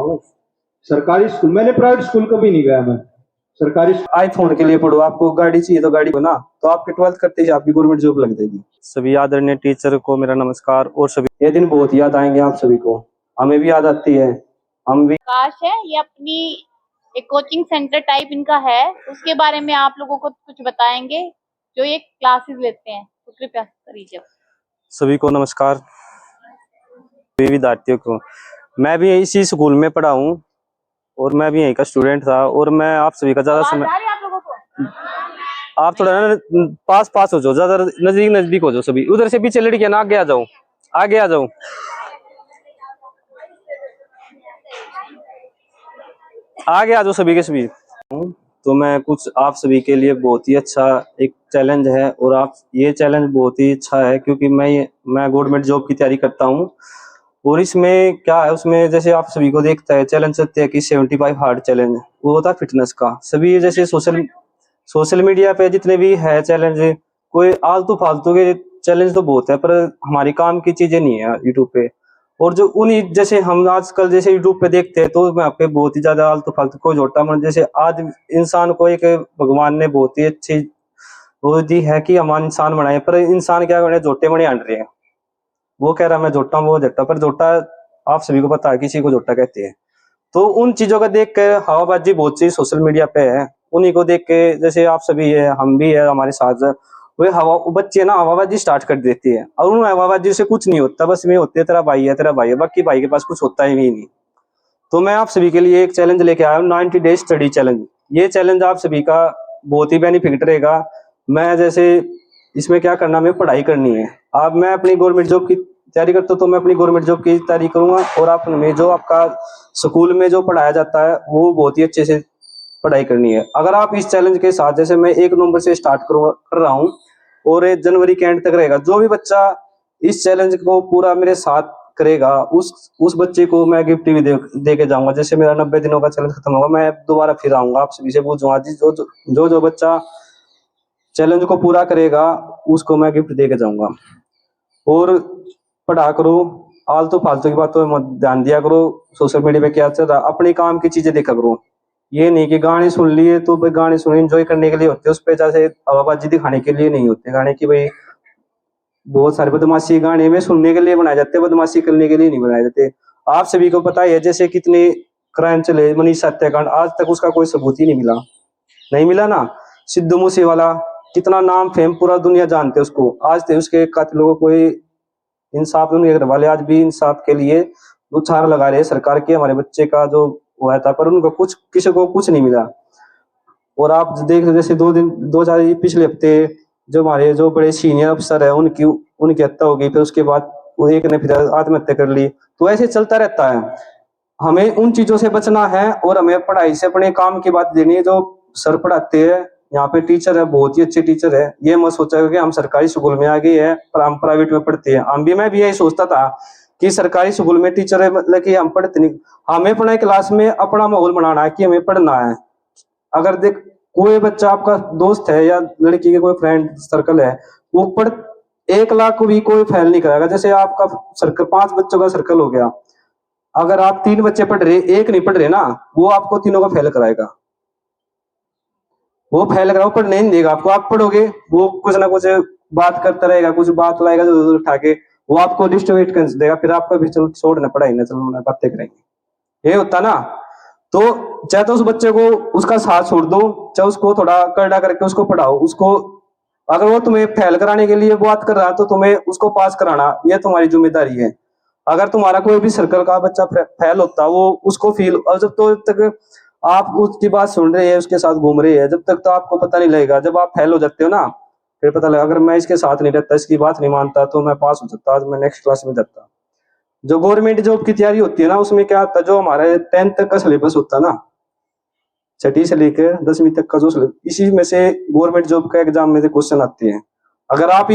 हूँ। सरकारी स्कूल, मैंने प्राइवेट स्कूल कभी नहीं गया। मैं सरकारी आईफोन के लिए पढ़ो, आपको गाड़ी चाहिए तो गाड़ी बना, तो आपके 12th करते ही आपकी गवर्नमेंट जॉब लग जाएगी। सभी आदरणीय टीचर को मेरा नमस्कार। और सभी ये दिन बहुत याद आएंगे आप सभी को, हमें भी याद आती है। हम भी काश है ये अपनी एक कोचिंग सेंटर टाइप इनका है, उसके बारे में आप लोगों को कुछ बताएंगे जो ये क्लासेस लेते हैं, तो कृपया करिए। सभी को नमस्कार। विद्यार्थियों को, मैं भी इसी स्कूल में पढ़ा हूँ और मैं भी यहीं का स्टूडेंट था। और मैं आप सभी का ज्यादा समय, आप लोगों को आप थोड़ा ना पास हो जाओ, ज्यादा नजदीक हो जाओ। सभी उधर से पीछे लड़कियां ना आगे आ जाओ, आगे आ जाओ। आगे आ जाओ सभी के सभी। तो मैं कुछ आप सभी के लिए बहुत ही अच्छा एक चैलेंज है, और आप ये चैलेंज बहुत ही अच्छा है क्योंकि मैं गवर्नमेंट जॉब की तैयारी करता हूँ। और इसमें क्या है, उसमें जैसे आप सभी को देखता है चैलेंज होते हैं कि 75 हार्ड चैलेंज, वो होता है फिटनेस का। सभी जैसे सोशल मीडिया पे जितने भी है चैलेंज, कोई आलतू फालतू के चैलेंज तो बहुत है, पर हमारी काम की चीजें नहीं है यूट्यूब पे। और जो उन्हीं जैसे हम आजकल जैसे यूट्यूब पे देखते हैं, तो वहाँ पे बहुत ही ज्यादा आलतू फालतू को जोटा मन, जैसे आज इंसान को एक भगवान ने बहुत ही अच्छी वो दी है कि हमारा इंसान बनाए, पर इंसान क्या करे, जोटे बने आंट रहे हैं। वो कह रहा मैं जोटा हूँ, वो जोटा, पर जोटा आप सभी को पता है किसी को जोटा कहते हैं। तो उन चीजों का देख के हवाबाजी बहुत सी सोशल मीडिया पे है, उन्हीं को देख के जैसे आप सभी है, हम भी है, हमारे साथ वो बच्चे ना हवाबाजी स्टार्ट कर देती है। और उन हवाबाजी से कुछ नहीं होता, बस में होते है तेरा भाई है, तेरा भाई है, बाकी भाई के पास कुछ होता ही नहीं। तो मैं आप सभी के लिए एक चैलेंज लेके आया हूँ, 90 डेज स्टडी चैलेंज। ये चैलेंज आप सभी का बहुत ही बेनिफिट रहेगा। मैं जैसे इसमें क्या करना, हमें पढ़ाई करनी है। अब मैं अपनी गवर्नमेंट जॉब की तैयारी करता हूँ, तो मैं अपनी गवर्नमेंट जॉब की तैयारी करूंगा। और आप में जो आपका स्कूल में जो पढ़ाया जाता है वो बहुत ही अच्छे से पढ़ाई करनी है। अगर आप इस चैलेंज के साथ, जैसे मैं 1 नवंबर से स्टार्ट कर रहा हूँ और 1 जनवरी के एंड तक रहेगा, जो भी बच्चा इस चैलेंज को पूरा मेरे साथ करेगा, उस बच्चे को मैं गिफ्ट भी दे के जाऊंगा। जैसे मेरा 90 दिनों का चैलेंज खत्म होगा, मैं दोबारा फिर आऊंगा, आप सभी से पूछूंगा जो बच्चा चैलेंज को पूरा करेगा उसको मैं गिफ्ट दे के जाऊंगा। और पढ़ा करो, आलतू फालतू की बातों में मत ध्यान दिया करो। सोशल मीडिया पे क्या चल रहा, अपने काम की चीजें देखा करो। ये नहीं कि गाने सुन लिए तो भाई गाने सुने एंजॉय करने के लिए होते हैं, उस पे जैसे हवाबाजी दिखाने के लिए नहीं होते गाने की। भाई बहुत सारे बदमाशी गाने में सुनने के लिए बनाए जाते हैं, बदमाशी करने के लिए नहीं बनाए जाते। आप सभी को पता है जैसे कितने क्राइम चले, मनीष हत्याकांड, आज तक उसका कोई सबूत ही नहीं मिला ना। सिद्धू मूसेवाला, कितना नाम फेम, पूरा दुनिया जानते उसको, आज तक उसके कातिलों को कोई इंसाफ, उनके घर वाले आज भी इंसाफ के लिए उछार लगा रहे हैं सरकार के, हमारे बच्चे का जो हुआ था, पर उनको कुछ, किसी को कुछ नहीं मिला। और आप देख जैसे 2 4 पिछले हफ्ते जो हमारे जो बड़े सीनियर अफसर है उनकी हत्या हो गई, फिर उसके बाद वो एक ने फिर आत्महत्या कर ली। तो ऐसे चलता रहता है। हमें उन चीजों से बचना है और हमें पढ़ाई से अपने काम की बात देनी है। जो सर पढ़ाते हैं यहाँ पे टीचर है, बहुत ही अच्छे टीचर है, ये मत सोचा कि हम सरकारी स्कूल में आ गए हैं पर हम प्राइवेट में पढ़ते हैं। मैं भी यही सोचता था कि सरकारी स्कूल में टीचर है मतलब कि हम पढ़ते नहीं। हमें अपने क्लास में अपना माहौल बनाना है कि हमें पढ़ना है। अगर देख कोई बच्चा आपका दोस्त है या लड़की के कोई फ्रेंड सर्कल है, वो 1 लाख को भी कोई फेल नहीं कराएगा। जैसे आपका सर्कल 5 बच्चों का सर्कल हो गया, अगर आप 3 बच्चे पढ़ रहे, 1 नहीं पढ़ रहे ना, वो आपको तीनों को फेल कराएगा। वो फेल कराओ, पढ़ने नहीं देगा आपको। आप पढ़ोगे, वो कुछ ना कुछ बात करता रहेगा, कुछ बात लाएगा जो उठा के, वो आपको डिस्टर्ब कर देगा। फिर आपको भी चलो छोड़ना, पढ़ाई ना, चलो बातें करेंगे, ये होता ना। तो चाहे तो उस बच्चे को उसका साथ छोड़ दो, चाहे उसको थोड़ा करड़ा करके उसको पढ़ाओ। उसको अगर वो तुम्हें फेल कराने के लिए बात कर रहा है तो तुम्हें उसको पास कराना, ये तुम्हारी जिम्मेदारी है। अगर तुम्हारा कोई भी सर्कल का बच्चा फेल होता, वो उसको फील, और जब तक आप उसकी बात सुन रहे हैं, उसके साथ घूम रहे हैं, जब तक तो आपको पता नहीं लगेगा। जब आप फेल हो जाते हो ना, फिर पता लगा अगर मैं इसके साथ नहीं रहता, इसकी बात नहीं मानता, तो मैं पास हो सकता, आज मैं नेक्स्ट क्लास में जाता। जो गवर्नमेंट जॉब की तैयारी होती है ना, उसमें क्या होता है, जो हमारे 10th तक का सिलेबस होता है ना, 6ठी से लेकर 10वीं तक का जो सिलेबस, इसी में से गवर्नमेंट जॉब का एग्जाम में से क्वेश्चन आते हैं। अगर आप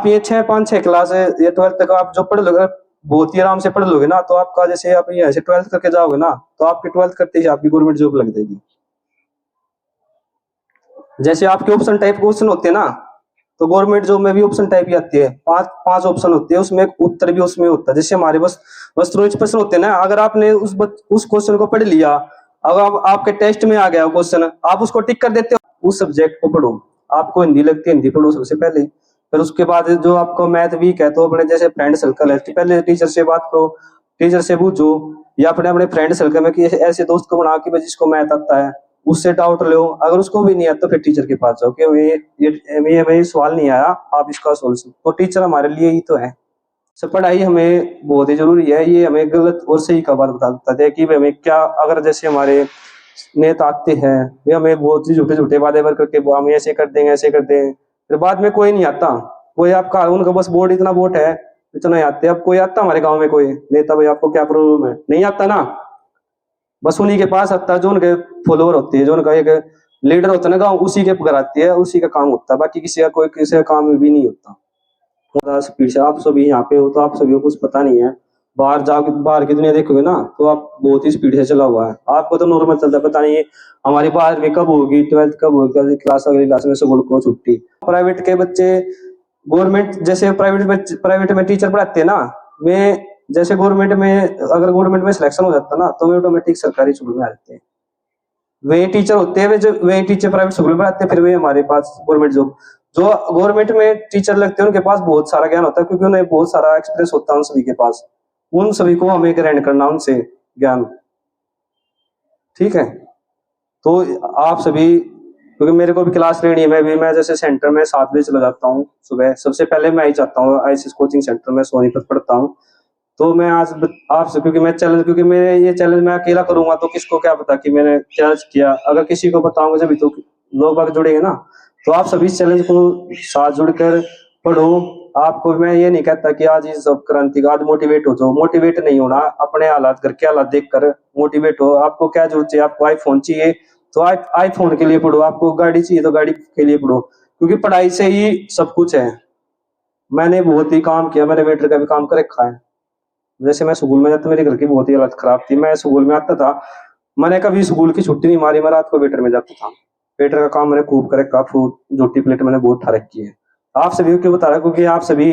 ये 6 क्लास या 12th तक आप जो पढ़ लोगे, बहुत ही आराम से पढ़ लोगे ना, तो आपका जैसे आप यहाँ से 12th करके जाओगे ना, तो आपकी 12th करते ही आपकी गवर्नमेंट जॉब लग जाएगी। जैसे आपके ऑप्शन टाइप क्वेश्चन होते हैं ना, तो गवर्नमेंट जॉब में भी ऑप्शन टाइप ही आती है, 5 ऑप्शन होते हैं, उसमें एक उत्तर भी उसमें होता है। जैसे हमारे बस बस रोज प्रश्न होते हैं ना, अगर आपने उस क्वेश्चन को पढ़ लिया, अगर आपके टेस्ट में आ गया क्वेश्चन, आप उसको टिक कर देते हो, उस सब्जेक्ट को पढ़ो। आपको हिंदी लगती है, हिंदी पढ़ो सबसे पहले, फिर उसके बाद जो आपको मैथ वीक है तो अपने जैसे फ्रेंड सर्कल है, पहले टीचर से बात करो, टीचर से पूछो, या अपने अपने फ्रेंड सर्कल में कि ऐसे दोस्त को बना कि जिसको मैथ आता है उससे डाउट लो। अगर उसको भी नहीं आता तो फिर टीचर के पास जाओ कि ये सवाल नहीं आया, आप इसका सोल्यूशन। तो टीचर हमारे लिए ही तो है। सब पढ़ाई हमें बहुत ही जरूरी है, ये हमें गलत और सही का बात बताता है कि हमें क्या, अगर जैसे हमारे नेता आते हैं वे हमें बहुत ही झूठे झूठे वादे कर करके हम ऐसे कर देंगे ऐसे कर देंगे, फिर बाद में कोई नहीं आता। कोई आपका उनका बस वोट इतना वोट है इतना ही आते। अब कोई आता हमारे गांव में कोई नेता, भाई आपको क्या प्रॉब्लम है, नहीं आता ना, बस उन्हीं के पास आता है जो उनके फॉलोअर होते हैं, जो उनका एक लीडर होता है ना गाँव, उसी के घर आती है, उसी का काम होता है, बाकी किसी का कोई किसी का काम भी नहीं होता। थोड़ा स्पीड से, आप सभी यहाँ पे हो तो आप सभी को कुछ पता नहीं है, बाहर जाओगे बाहर की दुनिया देखोगे ना तो आप बहुत ही स्पीड से चला हुआ है, आपको तो नॉर्मल चलता है, पता नहीं हमारी 12वीं कब होगी, 12th कब होगी, क्लास अगली क्लास में स्कूल को छुट्टी। प्राइवेट के बच्चे गवर्नमेंट जैसे प्राइवेट में टीचर पढ़ाते हैं ना, वे जैसे गवर्नमेंट में, अगर गवर्नमेंट में सिलेक्शन हो जाता ना तो वे ऑटोमेटिक सरकारी स्कूल में आ जाते हैं। वे टीचर होते हैं, वे टीचर प्राइवेट स्कूल में पढ़ाते हैं, फिर वे हमारे पास गवर्नमेंट जॉब, जो गवर्नमेंट में टीचर लगते हैं उनके पास बहुत सारा ज्ञान होता है, क्योंकि उन्हें बहुत सारा एक्सपीरियंस होता है उन सभी के पास, उन सभी को हमें ग्रहण करना उनसे ज्ञान। ठीक है, तो आप सभी, क्योंकि मेरे को भी क्लास लेनी है, मैं जैसे सेंटर में 7 बजे चला जाता हूँ सुबह, सबसे पहले मैं ही चाहता हूँ आईसीएस कोचिंग सेंटर में सोनीपत पढ़ता हूँ। तो मैं आज आपसे, क्योंकि मेरे ये चैलेंज मैं अकेला करूंगा तो किसको क्या पता कि मैंने चैलेंज किया, अगर किसी को बताऊंगा जब तो लोग बाग जुड़ेंगे ना। तो आप सभी इस चैलेंज को साथ जुड़कर पढ़ो। आपको मैं ये नहीं कहता कि आज इस सब क्रांति का आज मोटिवेट हो जाओ, मोटिवेट नहीं होना, अपने हालात घर के हालात देखकर मोटिवेट हो। आपको क्या जरूरत है, आपको आईफोन चाहिए तो आईफोन के लिए पढ़ो, आपको गाड़ी चाहिए तो गाड़ी के लिए पढ़ो, क्योंकि पढ़ाई से ही सब कुछ है। मैंने बहुत ही काम किया, मैंने वेटर का भी काम कर रखा है। जैसे मैं स्कूल में जाता, मेरे घर की बहुत ही हालत खराब थी, मैं स्कूल में आता था, मैंने कभी स्कूल की छुट्टी नहीं मारी, मैं रात को वेटर में जाता था। वेटर का काम मैंने खूब कर रखा, रोटी प्लेट मैंने बहुत ठा रखी है। आप सभी को क्यों बता रहा, क्योंकि आप सभी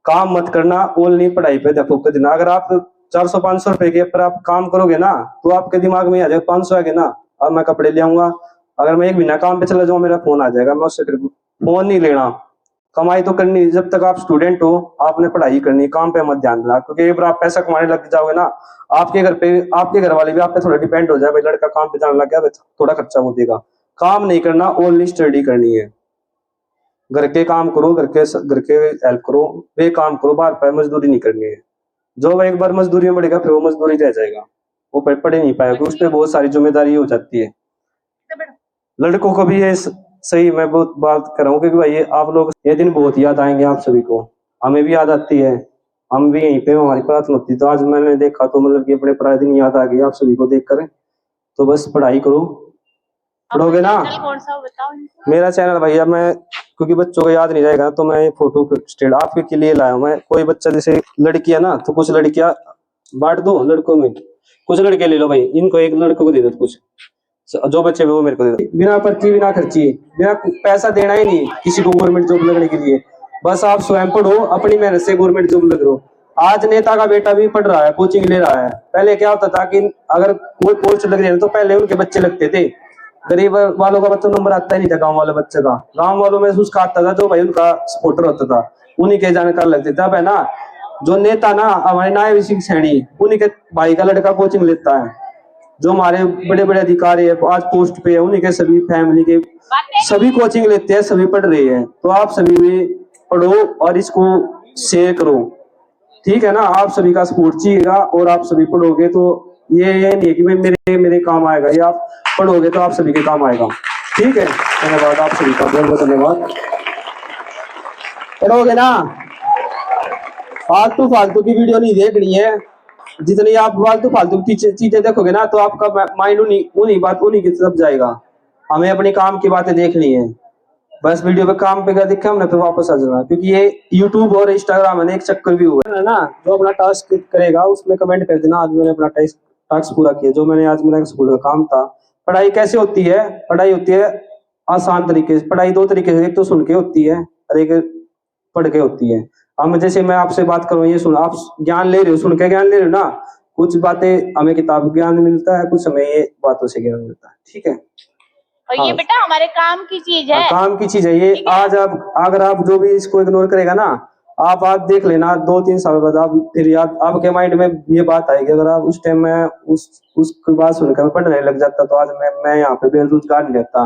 काम मत करना, ओनली पढ़ाई पे फोकस देना। अगर आप 400-500 रुपए के ऊपर आप काम करोगे ना तो आपके दिमाग में आ जाएगा 500 आ गए ना, अब मैं कपड़े ले आऊंगा, अगर मैं एक महीना काम पे चला जाऊँ मेरा फोन आ जाएगा, मैं उससे फोन नहीं लेना। कमाई तो करनी, जब तक आप स्टूडेंट हो आपने पढ़ाई करनी, काम पे मत ध्यान देना, क्योंकि एक बार आप पैसा कमाने लग जाओगे ना, आपके घर पे आपके घर वाले भी आप पे थोड़ा डिपेंड हो जाए, भाई लड़का काम पे जाने लग गया, थोड़ा खर्चा वो देगा। काम नहीं करना, ओनली स्टडी करनी है। घर के काम करो, घर के हेल्प करो, वे काम करो, बाहर पे मजदूरी नहीं करनी है। जो एक बार मजदूरी में बढ़ेगा फिर वो मजदूरी रह जाएगा, वो पढ़ नहीं पाएगा, उस पर बहुत सारी जिम्मेदारी हो जाती है। लड़कों को भी ये सही मैं बहुत बात कर रहा हूँ, क्योंकि भाई ये आप लोग ये दिन बहुत याद आएंगे आप सभी को, हमें भी याद आती है, हम भी यहीं पे हमारी प्रार्थना होती है। तो आज मैंने देखा तो मतलब कि अपने पढ़ाई दिन याद आ गई आप सभी को देख कर। तो बस पढ़ाई करो, पढ़ोगे ना। कौन सा बताओ? मेरा चैनल भैया, मैं क्योंकि बच्चों को याद नहीं रहेगा तो मैं फोटो स्टेट आपके लिए लाया हूँ। मैं कोई बच्चा जैसे लड़की है ना तो कुछ लड़कियां बांट दो लड़कों में, कुछ लड़के ले लो भाई, इनको एक लड़कों को दे दो, कुछ जो बच्चे वो मेरे को दे दो, बिना पर्ची बिना खर्ची, बिना पैसा देना ही नहीं किसी को गवर्नमेंट जॉब लगने के लिए। बस आप स्वयं पढ़ो, अपनी मेहनत से गवर्नमेंट जॉब लग रहो। आज नेता का बेटा भी पढ़ रहा है, कोचिंग ले रहा है। पहले क्या होता था कि अगर कोई पोस्ट लग रही है तो पहले उनके बच्चे लगते थे, गरीब वालों का बच्चा नंबर आता ही नहीं था, गांव वाले बच्चे का, गांव वालों में उसका आता था जो भाई उनका सपोर्टर होता था, उन्हीं के जानकार लगते थे। अब है ना जो नेता ना हमारे नायब सैनी, उन्हीं के भाई का लड़का कोचिंग लेता है, जो हमारे बड़े बड़े अधिकारी है आज पोस्ट पे है, उन्हीं के सभी फैमिली के सभी कोचिंग लेते हैं, सभी पढ़ रहे हैं। तो आप सभी भी पढ़ो और इसको शेयर करो, ठीक है ना। आप सभी का सपोर्ट चाहिएगा और आप सभी पढ़ोगे तो ये नहीं है कि भाई मेरे काम आएगा, ये आप पढ़ोगे तो आप सभी के काम आएगा, ठीक है। धन्यवाद आप सभी का, बहुत बहुत धन्यवाद। पढ़ोगे ना, फालतू की वीडियो नहीं देखनी है, जितनी आप फालतू चीजें देखोगे ना तो आपका माइंड उन्हीं की तरफ जाएगा। हमें अपने काम की बातें देखनी है, बस वीडियो पे काम पे क्या दिखा हमने फिर वापस आ जाना, क्योंकि ये यूट्यूब और इंस्टाग्राम है ना एक चक्कर भी हुआ है ना। जो अपना टास्क करेगा उसमें कमेंट कर देना आज मैंने अपना टास्क पूरा किया, जो मैंने आज मेरा स्कूल का काम था। पढ़ाई कैसे होती है? पढ़ाई होती है आसान तरीके से, पढ़ाई 2 तरीके से, एक तो सुन के होती है और एक पढ़ के होती है। हम जैसे मैं आपसे बात करूं, ये सुन, आप ज्ञान ले रहे हो, सुन के ज्ञान ले रहे हो ना, कुछ बातें हमें किताब ज्ञान मिलता है, कुछ हमें ये बातों से ज्ञान मिलता है, ठीक है। और ये हाँ। बेटा हमारे काम की चीज है। काम की चीज है ये। ठीक है। आज आप अगर आप जो भी इसको इग्नोर करेगा ना, आप आज देख लेना 2-3 साल बाद आप फिर याद आपके माइंड में ये बात आएगी। अगर आप उस टाइम में उसकी बात सुनकर पढ़ने लग जाता तो आज मैं यहाँ पे बेरोजगार नहीं रहता।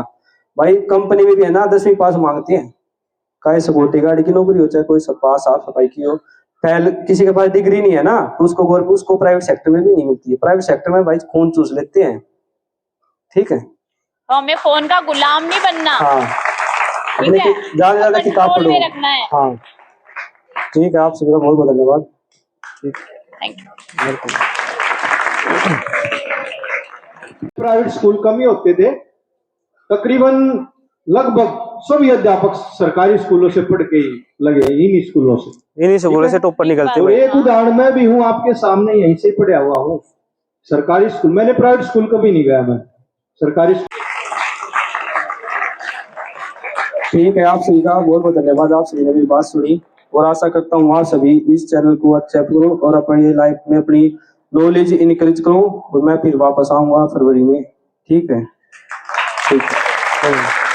भाई कंपनी में भी है ना 10वीं पास मांगती है, चाहे सिक्योरिटी गार्ड की नौकरी हो, चाहे कोई साफ सफाई की हो। पहले किसी के पास डिग्री नहीं है ना, तो उसको प्राइवेट सेक्टर में भी नहीं मिलती है। प्राइवेट सेक्टर में भाई खून चूस लेते हैं, ठीक है। तो हमें फोन का गुलाम नहीं बनना। हाँ, ठीक है, ज्यादा से ज्यादा किताब कंट्रोल पढ़ो। में रखना है। हाँ ठीक है, आप सभी का बहुत बहुत धन्यवाद। Thank you. प्राइवेट स्कूल कम ही होते थे, तकरीबन लगभग सभी अध्यापक सरकारी स्कूलों से पढ़ के ही लगे, इन्हीं स्कूलों से, इन्हीं स्कूलों से टॉपर निकलते और हुए। एक उदाहरण मैं भी हूँ आपके सामने, यहीं से पढ़ा हुआ हूँ सरकारी स्कूल। मैंने प्राइवेट स्कूल कभी नहीं गया, मैं सरकारी। ठीक है, आप सभी का बहुत बहुत धन्यवाद। आप सभी ने मेरी बात सुनी और आशा करता हूँ आप सभी इस चैनल को एक्सेप्ट करो और अपनी लाइफ में अपनी नॉलेज इनक्रीज करो। और मैं फिर वापस आऊंगा फरवरी में, ठीक है। ठीक है।